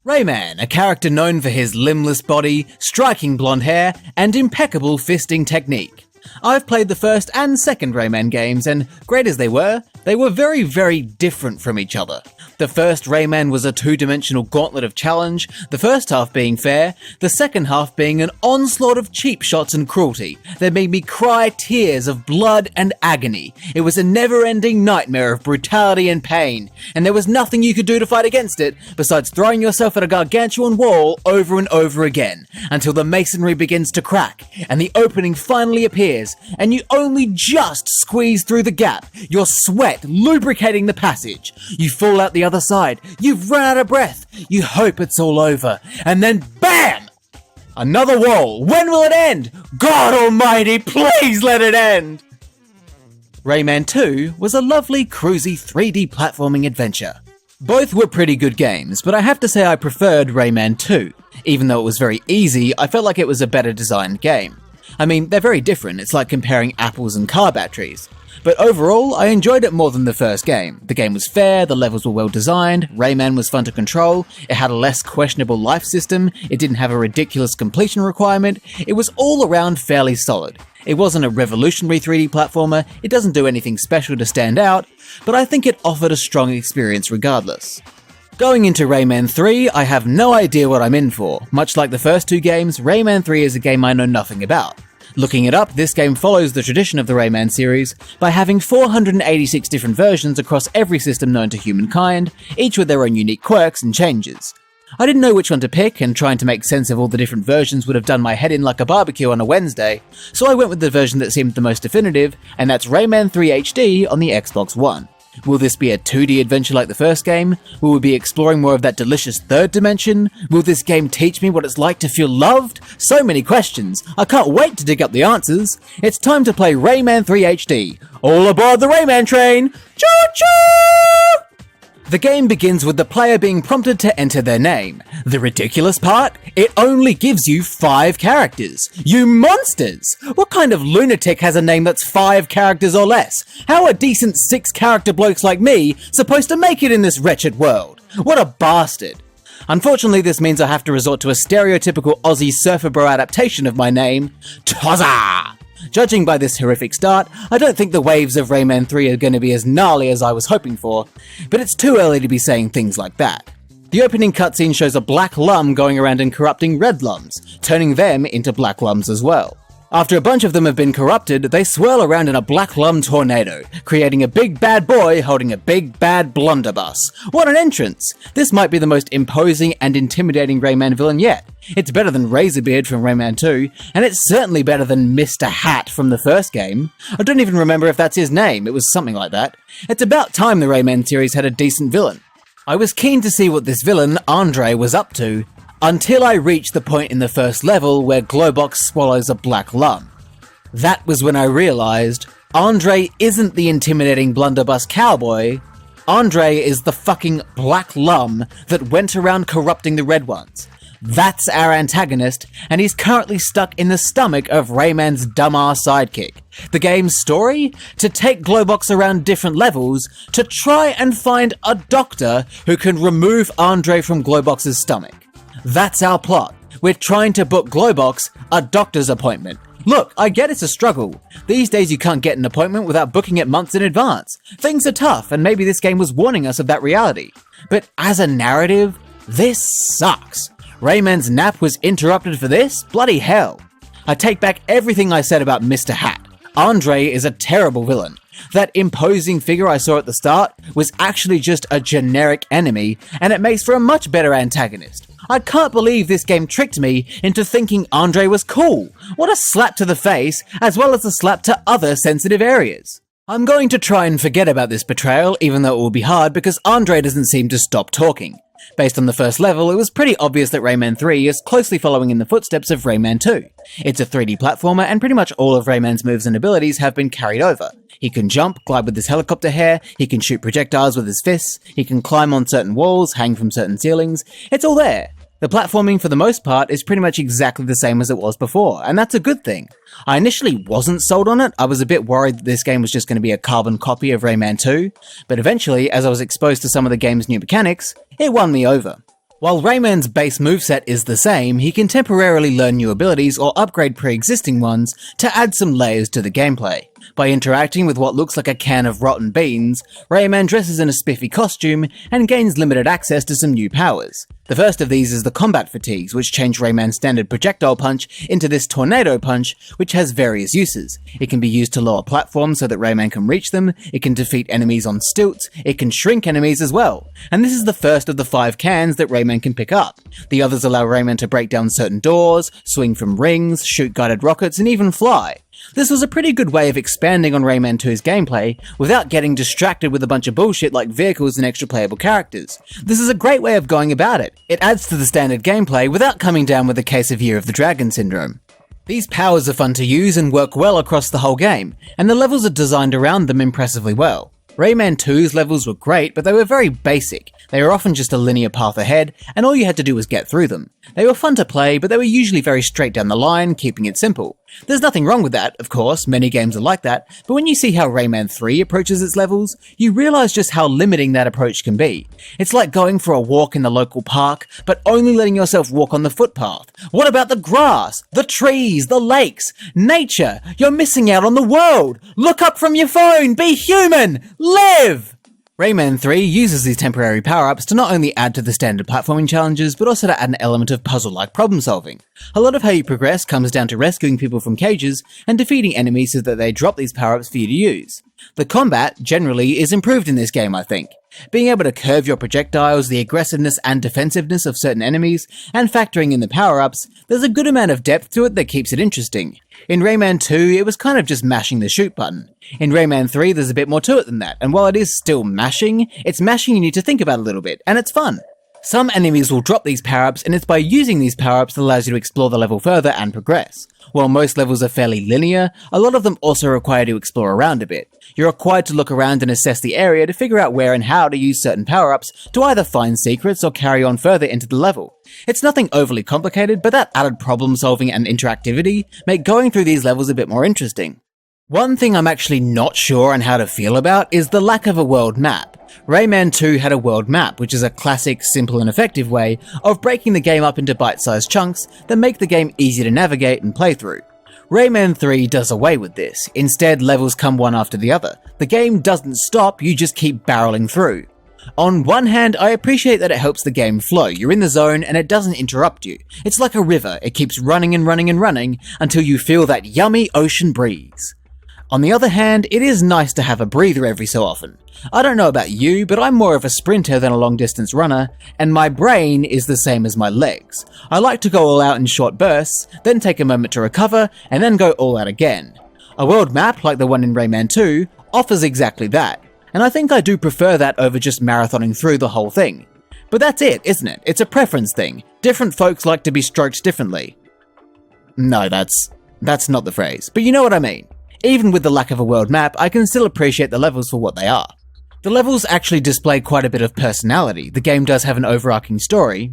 Rayman, a character known for his limbless body, striking blonde hair, and impeccable fisting technique. I've played the first and second Rayman games, and great as they were very, very different from each other. The first Rayman was a two-dimensional gauntlet of challenge, the first half being fair, the second half being an onslaught of cheap shots and cruelty that made me cry tears of blood and agony. It was a never-ending nightmare of brutality and pain, and there was nothing you could do to fight against it besides throwing yourself at a gargantuan wall over and over again, until the masonry begins to crack, and the opening finally appears, and you only just squeeze through the gap, your sweat lubricating the passage. You fall out the other side, you've run out of breath, you hope it's all over, and then BAM! Another wall. When will it end? God almighty, please let it end! Rayman 2 was a lovely, cruisy 3D platforming adventure. Both were pretty good games, but I have to say I preferred Rayman 2. Even though it was very easy, I felt like it was a better designed game. I mean, they're very different, it's like comparing apples and car batteries. But overall, I enjoyed it more than the first game. The game was fair, the levels were well designed, Rayman was fun to control, it had a less questionable life system, it didn't have a ridiculous completion requirement, it was all around fairly solid. It wasn't a revolutionary 3D platformer, it doesn't do anything special to stand out, but I think it offered a strong experience regardless. Going into Rayman 3, I have no idea what I'm in for. Much like the first two games, Rayman 3 is a game I know nothing about. Looking it up, this game follows the tradition of the Rayman series by having 486 different versions across every system known to humankind, each with their own unique quirks and changes. I didn't know which one to pick, and trying to make sense of all the different versions would have done my head in like a barbecue on a Wednesday, so I went with the version that seemed the most definitive, and that's Rayman 3 HD on the Xbox One. Will this be a 2D adventure like the first game? Will we be exploring more of that delicious third dimension? Will this game teach me what it's like to feel loved? So many questions. I can't wait to dig up the answers. It's time to play Rayman 3 HD. All aboard the Rayman train! Choo-choo! The game begins with the player being prompted to enter their name. The ridiculous part? It only gives you 5 characters. You monsters! What kind of lunatic has a name that's 5 characters or less? How are decent 6-character blokes like me supposed to make it in this wretched world? What a bastard! Unfortunately, this means I have to resort to a stereotypical Aussie surfer bro adaptation of my name, Tozza! Judging by this horrific start, I don't think the waves of Rayman 3 are going to be as gnarly as I was hoping for, but it's too early to be saying things like that. The opening cutscene shows a black lum going around and corrupting red lums, turning them into black lums as well. After a bunch of them have been corrupted, they swirl around in a black lum tornado, creating a big bad boy holding a big bad blunderbuss. What an entrance! This might be the most imposing and intimidating Rayman villain yet. It's better than Razorbeard from Rayman 2, and it's certainly better than Mr. Hat from the first game. I don't even remember if that's his name, it was something like that. It's about time the Rayman series had a decent villain. I was keen to see what this villain, Andre, was up to, until I reached the point in the first level where Globox swallows a black lum. That was when I realized Andre isn't the intimidating blunderbuss cowboy, Andre is the fucking black lum that went around corrupting the red ones. That's our antagonist, and he's currently stuck in the stomach of Rayman's dumbass sidekick. The game's story? To take Globox around different levels to try and find a doctor who can remove Andre from Globox's stomach. That's our plot. We're trying to book Globox a doctor's appointment. Look, I get it's a struggle. These days you can't get an appointment without booking it months in advance. Things are tough, and maybe this game was warning us of that reality. But as a narrative, this sucks. Rayman's nap was interrupted for this? Bloody hell. I take back everything I said about Mr. Hat. Andre is a terrible villain. That imposing figure I saw at the start was actually just a generic enemy, and it makes for a much better antagonist. I can't believe this game tricked me into thinking Andre was cool. What a slap to the face, as well as a slap to other sensitive areas. I'm going to try and forget about this betrayal, even though it will be hard because Andre doesn't seem to stop talking. Based on the first level, it was pretty obvious that Rayman 3 is closely following in the footsteps of Rayman 2. It's a 3D platformer, and pretty much all of Rayman's moves and abilities have been carried over. He can jump, glide with his helicopter hair, he can shoot projectiles with his fists, he can climb on certain walls, hang from certain ceilings. It's all there. The platforming, for the most part, is pretty much exactly the same as it was before, and that's a good thing. I initially wasn't sold on it. I was a bit worried that this game was just going to be a carbon copy of Rayman 2, but eventually, as I was exposed to some of the game's new mechanics, it won me over. While Rayman's base moveset is the same, he can temporarily learn new abilities or upgrade pre-existing ones to add some layers to the gameplay. By interacting with what looks like a can of rotten beans, Rayman dresses in a spiffy costume and gains limited access to some new powers. The first of these is the combat fatigues, which change Rayman's standard projectile punch into this tornado punch, which has various uses. It can be used to lower platforms so that Rayman can reach them, it can defeat enemies on stilts, it can shrink enemies as well. And this is the first of the 5 cans that Rayman can pick up. The others allow Rayman to break down certain doors, swing from rings, shoot guided rockets, and even fly. This was a pretty good way of expanding on Rayman 2's gameplay without getting distracted with a bunch of bullshit like vehicles and extra playable characters. This is a great way of going about it. It adds to the standard gameplay without coming down with a case of Year of the Dragon syndrome. These powers are fun to use and work well across the whole game, and the levels are designed around them impressively well. Rayman 2's levels were great, but they were very basic. They were often just a linear path ahead, and all you had to do was get through them. They were fun to play, but they were usually very straight down the line, keeping it simple. There's nothing wrong with that, of course, many games are like that, but when you see how Rayman 3 approaches its levels, you realise just how limiting that approach can be. It's like going for a walk in the local park, but only letting yourself walk on the footpath. What about the grass, the trees, the lakes, nature? You're missing out on the world! Look up from your phone! Be human! Live! Rayman 3 uses these temporary power-ups to not only add to the standard platforming challenges, but also to add an element of puzzle-like problem-solving. A lot of how you progress comes down to rescuing people from cages and defeating enemies so that they drop these power-ups for you to use. The combat, generally, is improved in this game, I think. Being able to curve your projectiles, the aggressiveness and defensiveness of certain enemies, and factoring in the power-ups, there's a good amount of depth to it that keeps it interesting. In Rayman 2, it was kind of just mashing the shoot button. In Rayman 3, there's a bit more to it than that, and while it is still mashing, it's mashing you need to think about a little bit, and it's fun. Some enemies will drop these power-ups, and it's by using these power-ups that allows you to explore the level further and progress. While most levels are fairly linear, a lot of them also require you to explore around a bit. You're required to look around and assess the area to figure out where and how to use certain power-ups to either find secrets or carry on further into the level. It's nothing overly complicated, but that added problem-solving and interactivity make going through these levels a bit more interesting. One thing I'm actually not sure on how to feel about is the lack of a world map. Rayman 2 had a world map, which is a classic, simple and effective way of breaking the game up into bite-sized chunks that make the game easy to navigate and play through. Rayman 3 does away with this. Instead, levels come one after the other. The game doesn't stop, you just keep barreling through. On one hand, I appreciate that it helps the game flow. You're in the zone and it doesn't interrupt you. It's like a river, it keeps running and running and running until you feel that yummy ocean breeze. On the other hand, it is nice to have a breather every so often. I don't know about you, but I'm more of a sprinter than a long-distance runner, and my brain is the same as my legs. I like to go all out in short bursts, then take a moment to recover, and then go all out again. A world map, like the one in Rayman 2, offers exactly that, and I think I do prefer that over just marathoning through the whole thing. But that's it, isn't it? It's a preference thing. Different folks like to be stroked differently. No, that's not the phrase, but you know what I mean. Even with the lack of a world map, I can still appreciate the levels for what they are. The levels actually display quite a bit of personality. The game does have an overarching story,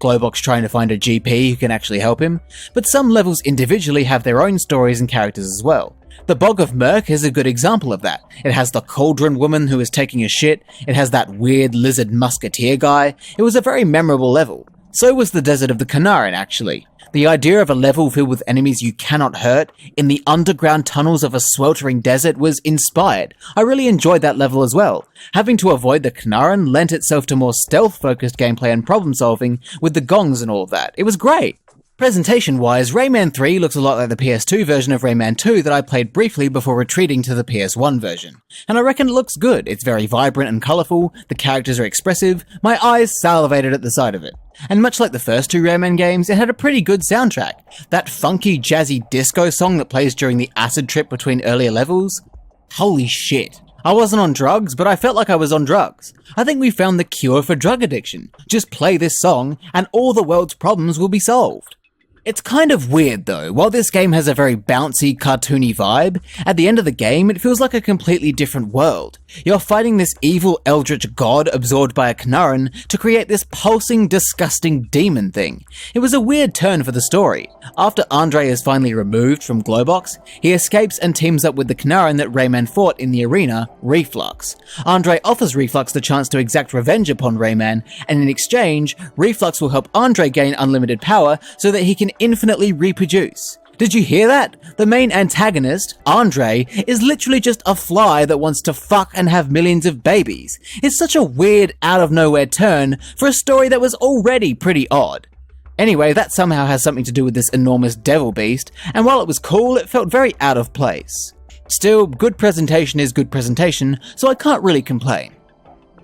Glowbox trying to find a GP who can actually help him, but some levels individually have their own stories and characters as well. The Bog of Murk is a good example of that. It has the cauldron woman who is taking a shit, it has that weird lizard musketeer guy. It was a very memorable level. So was the Desert of the Kanaran, actually. The idea of a level filled with enemies you cannot hurt in the underground tunnels of a sweltering desert was inspired. I really enjoyed that level as well. Having to avoid the Kanaran lent itself to more stealth-focused gameplay and problem-solving with the gongs and all of that. It was great. Presentation-wise, Rayman 3 looks a lot like the PS2 version of Rayman 2 that I played briefly before retreating to the PS1 version. And I reckon it looks good. It's very vibrant and colourful, the characters are expressive, my eyes salivated at the sight of it. And much like the first 2 Rayman games, it had a pretty good soundtrack. That funky, jazzy disco song that plays during the acid trip between earlier levels? Holy shit. I wasn't on drugs, but I felt like I was on drugs. I think we found the cure for drug addiction. Just play this song, and all the world's problems will be solved. It's kind of weird though. While this game has a very bouncy, cartoony vibe, at the end of the game it feels like a completely different world. You're fighting this evil eldritch god absorbed by a Knaran to create this pulsing, disgusting demon thing. It was a weird turn for the story. After Andre is finally removed from Globox, he escapes and teams up with the Knaran that Rayman fought in the arena, Reflux. Andre offers Reflux the chance to exact revenge upon Rayman, and in exchange, Reflux will help Andre gain unlimited power so that he can infinitely reproduce. Did you hear that? The main antagonist, Andre, is literally just a fly that wants to fuck and have millions of babies. It's such a weird, out-of-nowhere turn for a story that was already pretty odd. Anyway, that somehow has something to do with this enormous devil beast, and while it was cool, it felt very out of place. Still, good presentation is good presentation, so I can't really complain.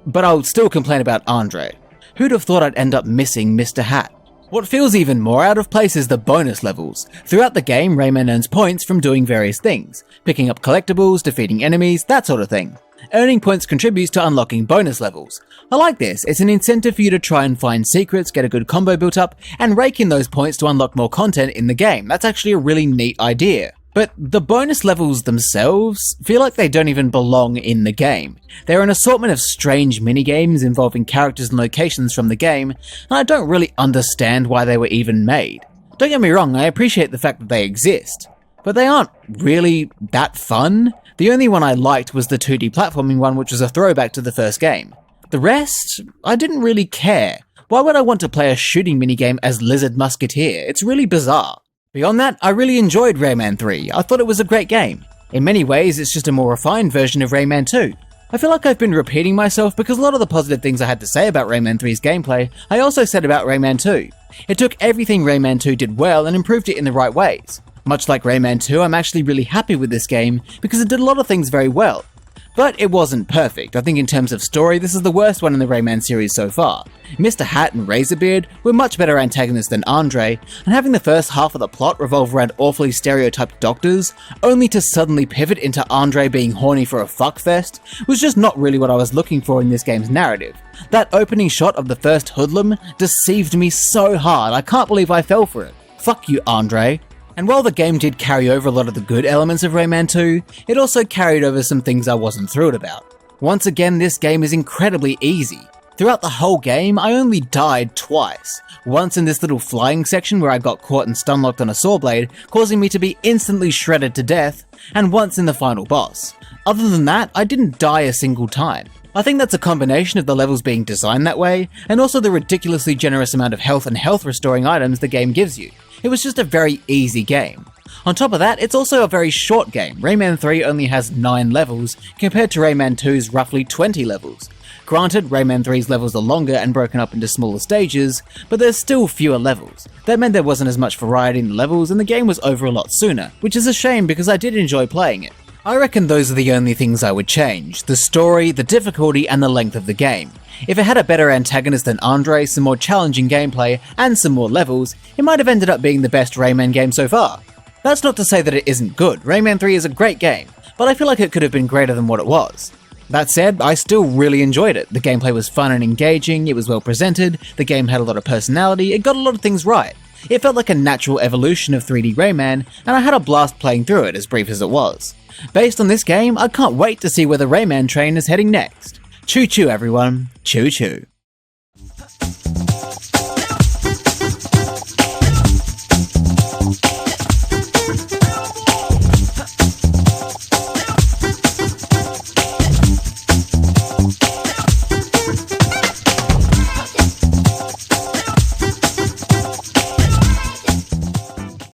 But I'll still complain about Andre. Who'd have thought I'd end up missing Mr. Hat? What feels even more out of place is the bonus levels. Throughout the game, Rayman earns points from doing various things, picking up collectibles, defeating enemies, that sort of thing. Earning points contributes to unlocking bonus levels. I like this, it's an incentive for you to try and find secrets, get a good combo built up, and rake in those points to unlock more content in the game. That's actually a really neat idea. But the bonus levels themselves feel like they don't even belong in the game. They're an assortment of strange minigames involving characters and locations from the game, and I don't really understand why they were even made. Don't get me wrong, I appreciate the fact that they exist, but they aren't really that fun. The only one I liked was the 2D platforming one, which was a throwback to the first game. The rest, I didn't really care. Why would I want to play a shooting minigame as Lizard Musketeer? It's really bizarre. Beyond that, I really enjoyed Rayman 3. I thought it was a great game. In many ways, it's just a more refined version of Rayman 2. I feel like I've been repeating myself because a lot of the positive things I had to say about Rayman 3's gameplay, I also said about Rayman 2. It took everything Rayman 2 did well and improved it in the right ways. Much like Rayman 2, I'm actually really happy with this game because it did a lot of things very well. But it wasn't perfect. I think in terms of story, this is the worst one in the Rayman series so far. Mr. Hat and Razorbeard were much better antagonists than Andre, and having the first half of the plot revolve around awfully stereotyped doctors, only to suddenly pivot into Andre being horny for a fuckfest, was just not really what I was looking for in this game's narrative. That opening shot of the first hoodlum deceived me so hard, I can't believe I fell for it. Fuck you, Andre. And while the game did carry over a lot of the good elements of Rayman 2, it also carried over some things I wasn't thrilled about. Once again, this game is incredibly easy. Throughout the whole game, I only died twice. Once in this little flying section where I got caught and stun-locked on a saw blade, causing me to be instantly shredded to death, and once in the final boss. Other than that, I didn't die a single time. I think that's a combination of the levels being designed that way, and also the ridiculously generous amount of health and health-restoring items the game gives you. It was just a very easy game. On top of that, it's also a very short game. Rayman 3 only has 9 levels, compared to Rayman 2's roughly 20 levels. Granted, Rayman 3's levels are longer and broken up into smaller stages, but there's still fewer levels. That meant there wasn't as much variety in the levels, and the game was over a lot sooner, which is a shame because I did enjoy playing it. I reckon those are the only things I would change: the story, the difficulty, and the length of the game. If it had a better antagonist than Andre, some more challenging gameplay, and some more levels, it might have ended up being the best Rayman game so far. That's not to say that it isn't good. Rayman 3 is a great game, but I feel like it could have been greater than what it was. That said, I still really enjoyed it. The gameplay was fun and engaging, it was well presented, the game had a lot of personality, it got a lot of things right. It felt like a natural evolution of 3D Rayman, and I had a blast playing through it, as brief as it was. Based on this game, I can't wait to see where the Rayman train is heading next. Choo choo everyone, choo choo.